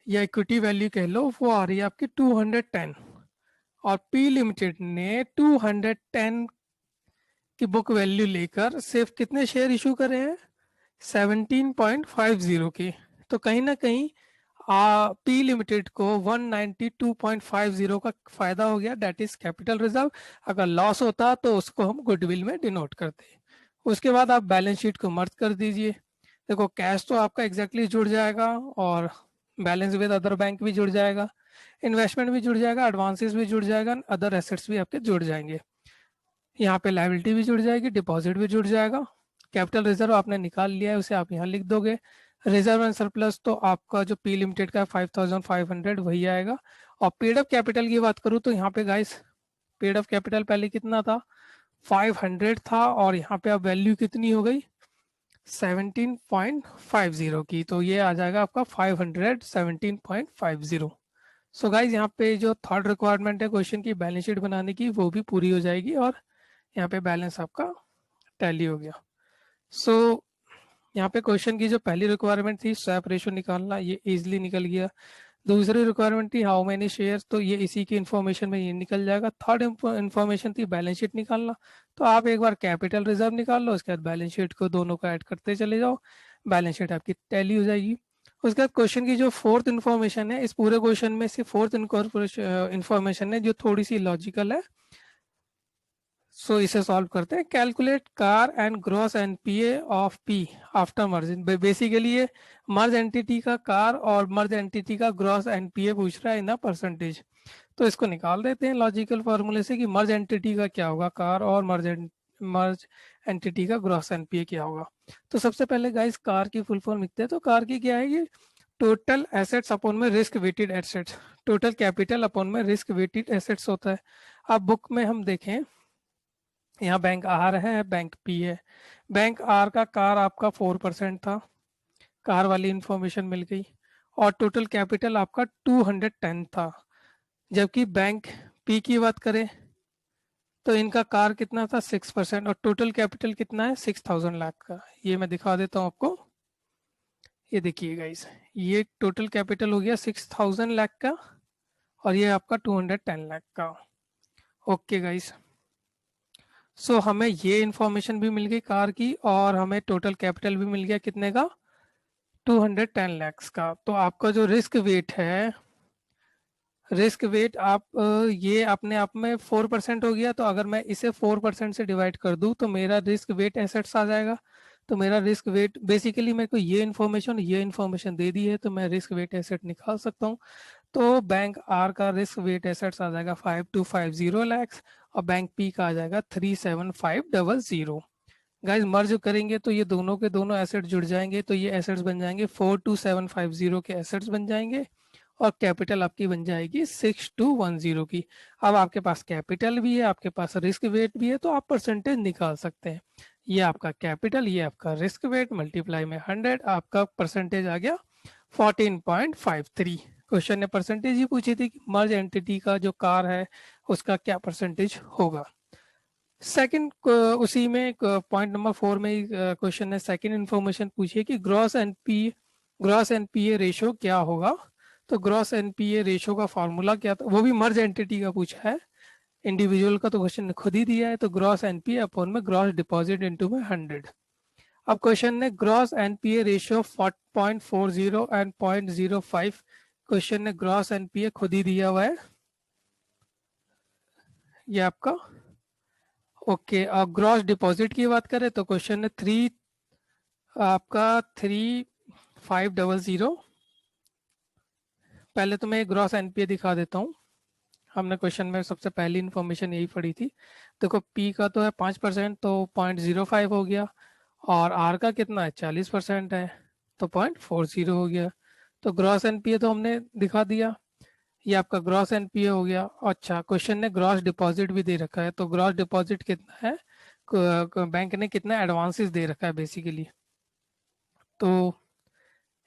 या इक्विटी वैल्यू कह लो, वो आ रही है आपकी 210 और पी लिमिटेड ने 210 की बुक वैल्यू लेकर सिर्फ कितने शेयर इशू करे हैं? 17.50 की। तो कहीं ना कहीं पी लिमिटेड को 192.50 का फायदा हो गया, दैट इज कैपिटल रिजर्व। अगर लॉस होता तो उसको हम गुडविल में डिनोट करते। उसके बाद आप बैलेंस शीट को मर्ज कर दीजिए। देखो कैश तो आपका एग्जैक्टली जुड़ जाएगा और बैलेंस विद अदर बैंक भी जुड़ जाएगा, इन्वेस्टमेंट भी जुड़ जाएगा, एडवांसेस भी जुड़ जाएगा, अदर एसेट्स भी आपके जुड़ जाएंगे। यहाँ पे लायबिलिटी भी जुड़ जाएगी, डिपॉजिट भी जुड़ जाएगा। कैपिटल रिजर्व आपने निकाल लिया है, उसे आप यहाँ लिख दोगे। रिजर्व एंड सरप्लस तो आपका जो पी लिमिटेड का 5,500 वही आएगा। और पेड अप कैपिटल की बात करूँ तो यहाँ पे गाइस पेड अप कैपिटल पहले कितना था? 500 था और यहाँ पे अब वैल्यू कितनी हो गई? 17.50 की। तो ये आ जाएगा आपका 517.50। सो गाइज यहाँ पे जो थर्ड रिक्वायरमेंट है क्वेश्चन की बैलेंस शीट बनाने की, वो भी पूरी हो जाएगी और यहाँ पे बैलेंस आपका टैली हो गया। सो यहाँ पे क्वेश्चन की जो पहली रिक्वायरमेंट थी स्वैप रेशियो निकालना, ये इजीली निकल गया। दूसरी रिक्वायरमेंट थी हाउ मेनी शेयर्स, तो ये इसी की इन्फॉर्मेशन में ये निकल जाएगा। थर्ड इन्फॉर्मेशन थी बैलेंस शीट निकालना, तो आप एक बार कैपिटल रिजर्व निकाल लो, उसके बाद बैलेंस शीट को दोनों को ऐड करते चले जाओ, बैलेंस शीट आपकी टैली हो जाएगी। उसके बाद क्वेश्चन की जो फोर्थ इन्फॉर्मेशन है, इस पूरे क्वेश्चन में से फोर्थ इन्फॉर्मेशन है जो थोड़ी सी लॉजिकल है। सो इसे सॉल्व करते हैं। Calculate car and gross NPA of P after merging. Basically ये मर्ज एंटिटी का कार और मर्ज एंटिटी का ग्रॉस एनपीए पूछ रहा है इन परसेंटेज। तो इसको निकाल देते हैं लॉजिकल फॉर्मूले से कि मर्ज एंटिटी का क्या होगा कार और मर्ज एंटिटी का ग्रॉस एनपीए क्या होगा। तो सबसे पहले गाइस कार की फुल फॉर्म लिखते हैं। तो कार की क्या है? ये टोटल एसेट्स अपॉन में risk weighted assets, total capital upon में रिस्क वेटेड एसेट्स होता है। अब बुक में हम देखें, यहाँ बैंक आर है, बैंक पी है। बैंक आर का कार आपका 4% था, कार वाली इंफॉर्मेशन मिल गई। और टोटल कैपिटल आपका 210 था। जबकि बैंक पी की बात करें तो इनका कार कितना था? 6% और टोटल कैपिटल कितना है? 6,000 लाख का। ये मैं दिखा देता हूँ आपको। ये देखिए गाइस, ये टोटल कैपिटल हो गया 6,000 लाख का और ये आपका 210 लाख का। ओके गाइस, सो हमें ये इंफॉर्मेशन भी मिल गई कार की और हमें टोटल कैपिटल भी मिल गया कितने का? 210 लैक्स का। तो आपका जो रिस्क वेट है, रिस्क वेट आप ये अपने आप में 4% हो गया। तो अगर मैं इसे 4% से डिवाइड कर दूं तो मेरा रिस्क वेट एसेट्स आ जाएगा। तो मेरा रिस्क वेट बेसिकली मेरे को ये इन्फॉर्मेशन दे दी है तो मैं रिस्क वेट एसेट निकाल सकता हूँ। तो बैंक आर का रिस्क वेट एसेट्स आ जाएगा 5250 लैक्स और बैंक पी का आ जाएगा 37500। गाइज मर्ज करेंगे तो ये दोनों के दोनों एसेट जुड़ जाएंगे, तो ये एसेट्स बन जाएंगे 42750 के एसेट्स बन जाएंगे और कैपिटल आपकी बन जाएगी 6210 की। अब आपके पास कैपिटल भी है, आपके पास रिस्क वेट भी है, तो आप परसेंटेज निकाल सकते हैं। ये आपका कैपिटल, ये आपका रिस्क वेट, मल्टीप्लाई में 100, आपका परसेंटेज आ गया 14.53। क्वेश्चन ने परसेंटेज ही पूछी थी कि मर्ज एंटिटी का जो कार है उसका क्या परसेंटेज होगा। सेकंड उसी में पॉइंट नंबर 4 में क्वेश्चन ने सेकंड इन्फॉर्मेशन पूछी है कि ग्रॉस एनपीए रेशो क्या होगा। तो ग्रॉस एनपीए रेशो का फॉर्मूला क्या था, वो भी मर्ज एंटिटी का पूछा है, इंडिविजुअल का तो क्वेश्चन ने खुद ही दिया है। तो ग्रॉस एनपीए अपॉन में ग्रॉस डिपॉजिट इनटू में 100। अब क्वेश्चन ने gross NPA ratio 0.40 and 0.05, question ने ग्रॉस एनपीए खुद ही दिया हुआ है ये आपका। ओके, अब ग्रॉस डिपॉजिट की बात करें तो क्वेश्चन ने 3500। पहले तो मैं ग्रॉस एनपीए दिखा देता हूँ। हमने क्वेश्चन में सबसे पहली इन्फॉर्मेशन यही पढ़ी थी। देखो पी का तो है 5%, तो 0.05 हो गया और आर का कितना है? 40% है, तो 0.40 हो गया। तो ग्रॉस एनपीए तो हमने दिखा दिया, ये आपका ग्रॉस एनपीए हो गया। अच्छा, क्वेश्चन ने ग्रॉस डिपॉजिट भी दे रखा है, तो ग्रॉस डिपॉजिट कितना है? बैंक ने कितना एडवांसेस दे रखा है बेसिकली। तो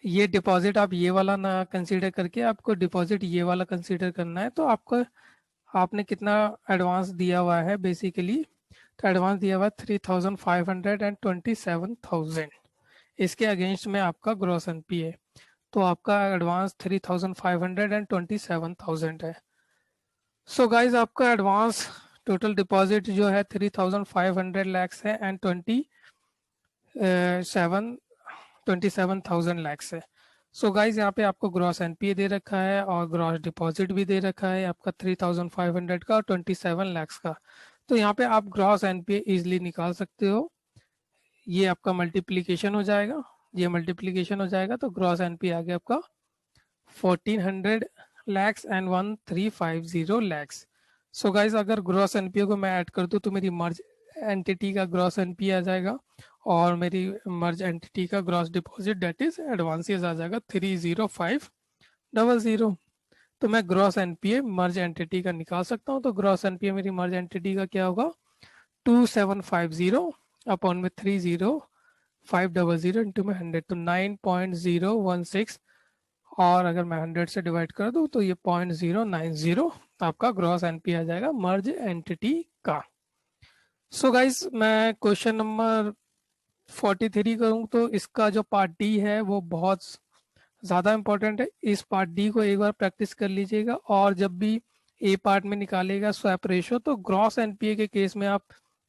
ये डिपॉजिट आप ये वाला ना कंसीडर करके आपको डिपॉजिट ये वाला कंसीडर करना है। तो आपको आपने कितना एडवांस दिया हुआ है बेसिकली, तो एडवांस दिया हुआ है 3,500 एंड 27,000। इसके अगेंस्ट में आपका ग्रॉस एनपी है, तो आपका एडवांस 3,500 एंड 27,000 है। सो गाइज आपका एडवांस टोटल डिपॉजिट जो है 3,500 लैक्स है एंड 27,000 लैक्स है। सो गाइज यहाँ पे आपको ग्रॉस एनपीए दे रखा है और ग्रॉस डिपॉजिट भी दे रखा है आपका 3,500 का और 27 लैक्स का। तो यहाँ पे आप ग्रॉस एनपीए इजिली निकाल सकते हो। ये आपका मल्टीप्लीकेशन हो जाएगा, ये मल्टीप्लीकेशन हो जाएगा तो ग्रॉस एनपीए आ गया आपका 1,400 lakhs and 1,350 lakhs. So guys अगर ग्रॉस एनपीए को मैं ऐड कर दूँ तो मेरी मर्ज एंटिटी का ग्रॉस एनपीए आ जाएगा और मेरी मर्ज एंटिटी का gross deposit debt is advances आ जाएगा 30500। तो मैं ग्रॉस एनपीए मर्ज एंटिटी का निकाल सकता हूँ। तो ग्रॉस एनपीए मेरी मर्ज एंटिटी का क्या होगा 2750 अपॉन में 30500 इंटू में 100 तो 9.016 और अगर मैं 100 से डिवाइड कर दूं तो ये 0.090 आपका ग्रॉस एनपी आ जाएगा मर्ज एंटिटी का। सो गाइस मैं क्वेश्चन नंबर 43 करूँ तो इसका जो पार्ट डी है वो बहुत ज़्यादा इंपॉर्टेंट है। इस पार्ट डी को एक बार प्रैक्टिस कर लीजिएगा और जब भी ए पार्ट में निकालेगा स्वैप रेशो तो ग्रॉस एनपीए के केस में आप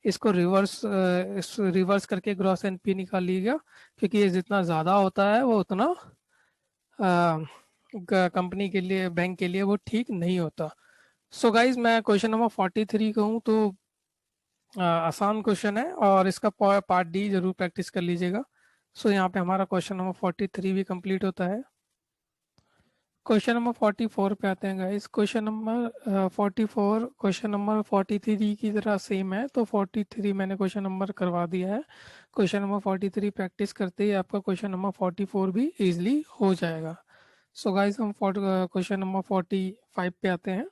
इसको रिवर्स करके ग्रॉस एनपीए निकालिएगा, क्योंकि ये जितना ज़्यादा होता है वो उतना कंपनी के लिए बैंक के लिए वो ठीक नहीं होता। सो गाइज मैं क्वेश्चन नंबर 43 कहूँ तो आसान क्वेश्चन है और इसका पार्ट डी जरूर प्रैक्टिस कर लीजिएगा। सो यहाँ पे हमारा क्वेश्चन नंबर 43 भी कंप्लीट होता है। क्वेश्चन नंबर 44 पे आते हैं guys. Question number 44 question number 43 की तरह सेम है, तो 43 मैंने क्वेश्चन नंबर करवा दिया है। क्वेश्चन नंबर 43 प्रैक्टिस करते ही आपका क्वेश्चन नंबर 44 भी इजीली हो जाएगा। सो गाइस हम क्वेश्चन नंबर 45 पे आते हैं।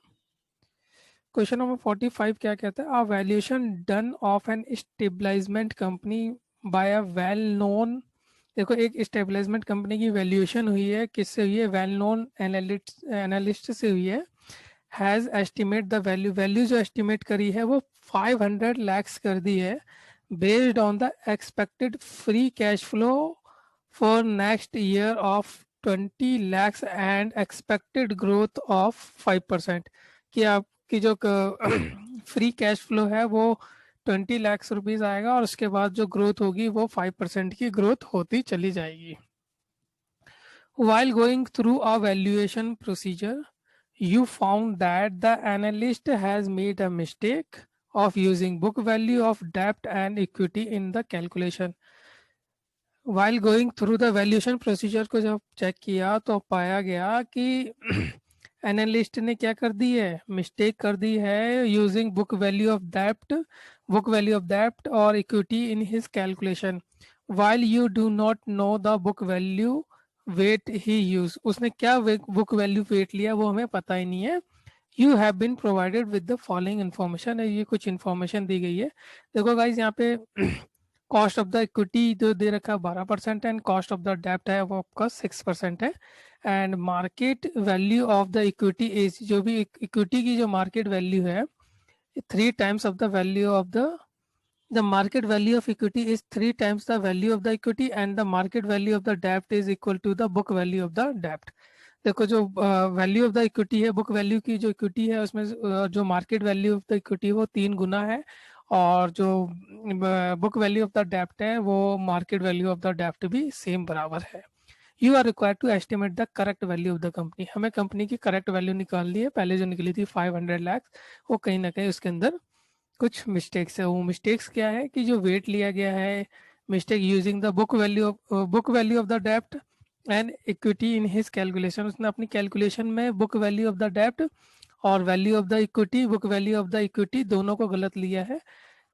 क्वेश्चन नंबर 45 क्या कहता है, a valuation done of an establishment company by a well known. देखो एक स्टेबलाइजमेंट कंपनी की वैल्यूएशन हुई है, किससे हुई है, वेल नोन एनालिस्ट से हुई है। Has estimate the value, value जो एस्टिमेट करी है वो 500 लैक्स कर दी है based on the expected free cash flow for next year of 20 lakhs and expected growth of 5%। कि आपकी जो फ्री कैश फ्लो है वो 20 लाख रुपीज आएगा और उसके बाद जो ग्रोथ होगी वो 5% की ग्रोथ होती चली जाएगी। While going through a valuation procedure, you found that the analyst has made a mistake of using book value of debt and equity in the calculation. While going through the valuation procedure को जब check किया तो पाया गया कि analyst ने क्या कर दी है, मिस्टेक कर दी है यूजिंग बुक वैल्यू ऑफ डेप्ट और equity in his calculation while you do not know the book value weight he use. उसने क्या बुक वैल्यू वेट लिया वो हमें पता ही नहीं है। You have been provided with the following information, ये कुछ इन्फॉर्मेशन दी गई है। देखो गाइज यहाँ पे कॉस्ट ऑफ द इक्विटी जो दे रखा है 12% एंड कॉस्ट ऑफ द डेप्ट है वो आपका 6% है। And market value of the equity is, जो भी इक्विटी की जो मार्केट वैल्यू है 3 times of the value of the market value of equity is 3 times the value of the equity and the market value of the debt is equal to the book value of the debt। देखो जो value of the equity है, book value की जो equity है उसमें जो market value of the equity है वो 3 गुना है और जो बुक वैल्यू ऑफ द डेप्ट है वो मार्केट वैल्यू ऑफ द डेप्ट भी सेम बराबर है। You are required to estimate the correct value of the company, हमें कंपनी की करेक्ट वैल्यू निकालनी है। पहले जो निकली थी 500 लाख वो कहीं ना कहीं उसके अंदर कुछ मिस्टेक्स है। वो मिस्टेक्स क्या है कि जो वेट लिया गया है, mistake using the book value of the डेप्ट and equity in his calculation, उसने अपनी कैलकुलेशन में बुक वैल्यू ऑफ द डेप्ट और value of the equity, book value of the equity दोनों को गलत लिया है।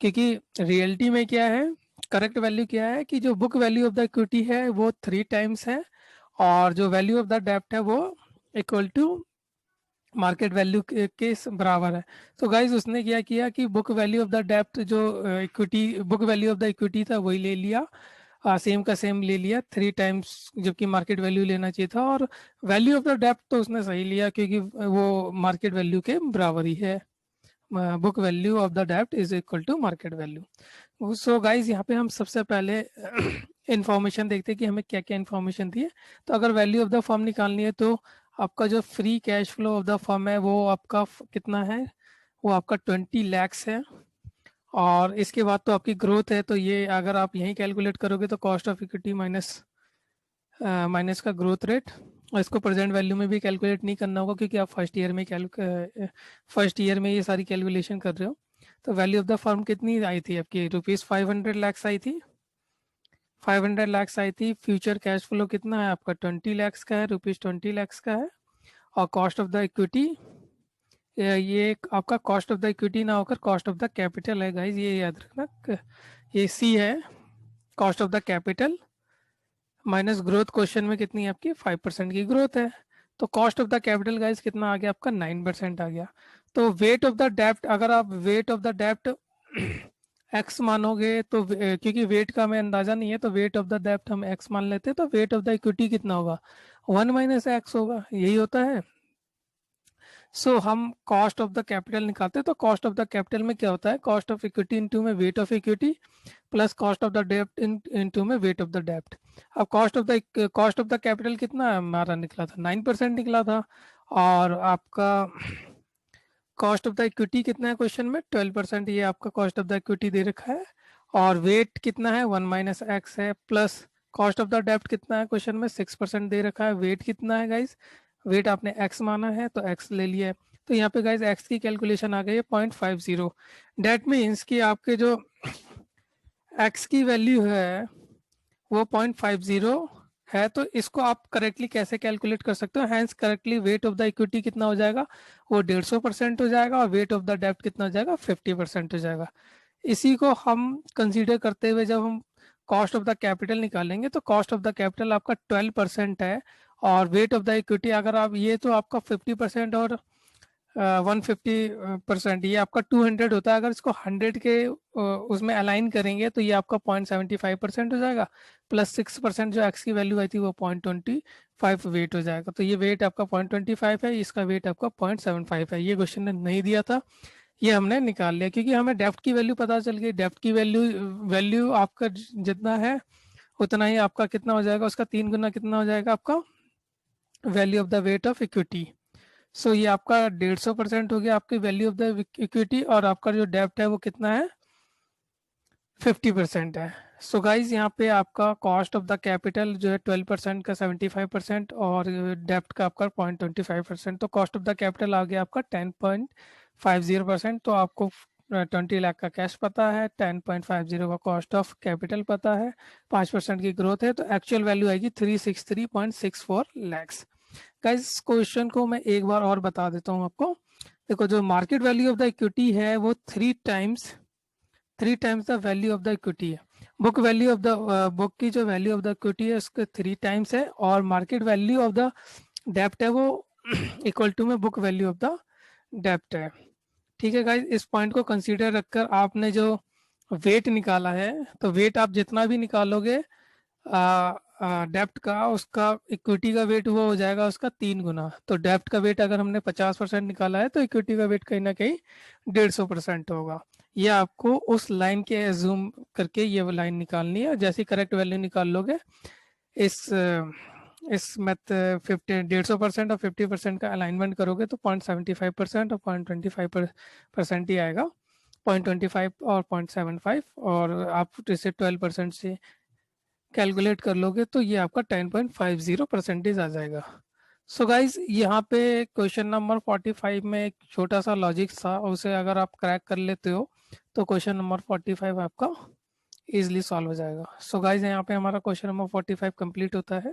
क्योंकि रियलिटी में क्या है, करेक्ट वैल्यू क्या है कि जो book value of the equity है वो 3 टाइम्स है और जो वैल्यू ऑफ द डेप्ट है वो इक्वल टू मार्केट वैल्यू के बराबर है। तो गाइज उसने क्या किया कि बुक वैल्यू ऑफ द डेप्ट जो equity book value of the equity था वही ले लिया, सेम का सेम ले लिया 3 टाइम्स, जबकि मार्केट वैल्यू लेना चाहिए था। और वैल्यू ऑफ द डेप्ट तो उसने सही लिया क्योंकि वो मार्केट वैल्यू के बराबर ही है। बुक वैल्यू ऑफ द डेप्ट is equal to market value. So guys यहाँ पे हम सबसे पहले इंफॉर्मेशन देखते हैं कि हमें क्या क्या इंफॉर्मेशन दी है। तो अगर वैल्यू ऑफ द फर्म निकालनी है तो आपका जो free cash flow of the firm है वो आपका कितना है, वो आपका 20 lakhs है। और इसके बाद तो आपकी ग्रोथ है, तो ये अगर आप यहीं कैलकुलेट करोगे तो कॉस्ट ऑफ इक्विटी माइनस का ग्रोथ रेट, और इसको प्रेजेंट वैल्यू में भी कैलकुलेट नहीं करना होगा क्योंकि आप फर्स्ट ईयर में ये सारी कैलकुलेशन कर रहे हो। तो वैल्यू ऑफ द फर्म कितनी आई थी आपकी, ₹500 lakhs आई थी। 500 lakhs आई थी। फ्यूचर कैश फ्लो कितना है आपका, 20 lakhs का है, ₹20 का है। और कॉस्ट ऑफ द इक्विटी, ये आपका कॉस्ट ऑफ द इक्विटी ना होकर कॉस्ट ऑफ द कैपिटल है गाइज, ये याद रखना। ये सी है, cost of the capital minus growth. Question में कितनी है आपकी 5% की ग्रोथ है। तो cost of the capital guys कितना आ गया आपका 9% आ गया। तो वेट ऑफ द डेप्ट, अगर आप वेट ऑफ द डेप्ट एक्स मानोगे तो क्योंकि वेट का हमें अंदाजा नहीं है तो वेट ऑफ द डेप्ट हम एक्स मान लेते हैं, तो वेट ऑफ द इक्विटी कितना होगा 1 - x होगा, यही होता है। सो हम कॉस्ट ऑफ द कैपिटल निकालते हैं, तो कॉस्ट ऑफ द कैपिटल में क्या होता है, कॉस्ट ऑफ इक्विटी इनटू में weight of equity plus cost of the डेप्ट इनटू में वेट ऑफ द डेप्ट। अब कॉस्ट ऑफ द कैपिटल कितना हमारा निकला था, 9% निकला था। और आपका कॉस्ट ऑफ द इक्विटी कितना है क्वेश्चन में, 12%, ये आपका कॉस्ट ऑफ द इक्विटी दे रखा है। और वेट कितना है 1 - x है, प्लस कॉस्ट ऑफ द डेप्ट कितना है क्वेश्चन में 6% दे रखा है। वेट कितना है गाइज, वेट आपने x माना है तो x ले लिया है। तो यहाँ पे गाइज x की कैलकुलेशन आ गई है 0.50। डेट मीन्स कि आपके जो x की वैल्यू है वो 0.50 है। तो इसको आप करेक्टली कैसे कैलकुलेट कर सकते हो, hence correctly weight of the equity कितना हो जाएगा, वो 150% हो जाएगा, और वेट ऑफ द डेप्ट कितना हो जाएगा 50% हो जाएगा। इसी को हम कंसीडर करते हुए जब हम कॉस्ट ऑफ द कैपिटल निकालेंगे तो कॉस्ट ऑफ द कैपिटल आपका 12% है। और वेट ऑफ द इक्विटी अगर आप, ये तो आपका 50% और 150%, ये आपका 200 होता है। अगर इसको 100 के उसमें अलाइन करेंगे तो ये आपका 0.75% हो जाएगा, प्लस 6% जो एक्स की वैल्यू आई थी वो 0.25 वेट हो जाएगा। तो ये वेट आपका 0.25 है, इसका वेट आपका 0.75 है। ये क्वेश्चन ने नहीं दिया था, ये हमने निकाल लिया क्योंकि हमें डेप्थ की वैल्यू पता चल गई। डेप्थ की वैल्यू वैल्यू आपका जितना है उतना ही आपका कितना हो जाएगा, उसका 3 गुना कितना हो जाएगा आपका value of the weight of equity. So ये आपका 150% हो गया आपकी वैल्यू ऑफ द इक्विटी, और आपका जो डेप्ट है वो कितना है 50% है। सो गाइज यहाँ पे आपका कॉस्ट ऑफ द कैपिटल जो है 12% का 75%, और डेप्ट का आपका 0.25%। तो कॉस्ट ऑफ द कैपिटल आ गया आपका 10.50%। तो आपको 20 लाख का कैश पता है, 10.50 का कॉस्ट ऑफ कैपिटल पता है, 5% की ग्रोथ है, तो एक्चुअल वैल्यू आएगी 363.64 लैक्स। गाइस क्वेश्चन को मैं एक बार और बता देता हूँ आपको। देखो जो market value of the equity है वो 3 times the value of the equity है। Book value of the book की जो वैल्यू ऑफ द इक्विटी है उसके 3 टाइम्स है, और मार्केट वैल्यू ऑफ द डेप्ट है वो इक्वल टू में बुक वैल्यू ऑफ द डेप्ट है। ठीक है गाइज, इस पॉइंट को कंसीडर रखकर आपने जो वेट निकाला है, तो वेट आप जितना भी निकालोगे डेप्ट का, उसका इक्विटी का वेट वो हो जाएगा उसका 3 गुना। तो डेप्ट का वेट अगर हमने 50% निकाला है तो इक्विटी का वेट कहीं ना कहीं 150% होगा। ये आपको उस लाइन के एज्यूम करके ये लाइन निकालनी है। जैसे करेक्ट वैल्यू निकाल लोगे इस मैथ 150% और 50% का अलाइनमेंट करोगे तो 0.75% और 0.25% ही आएगा, 0.25 और 0.75, और आप इसे 12% से कैलकुलेट कर लोगे तो ये आपका 10.50% आ जाएगा। सो गाइज यहाँ पे क्वेश्चन नंबर 45 में एक छोटा सा लॉजिक था, उसे अगर आप क्रैक कर लेते हो तो क्वेश्चन नंबर 45 आपका इजीली सॉल्व हो जाएगा। सो गाइज यहाँ पे हमारा क्वेश्चन नंबर 45 कंप्लीट होता है।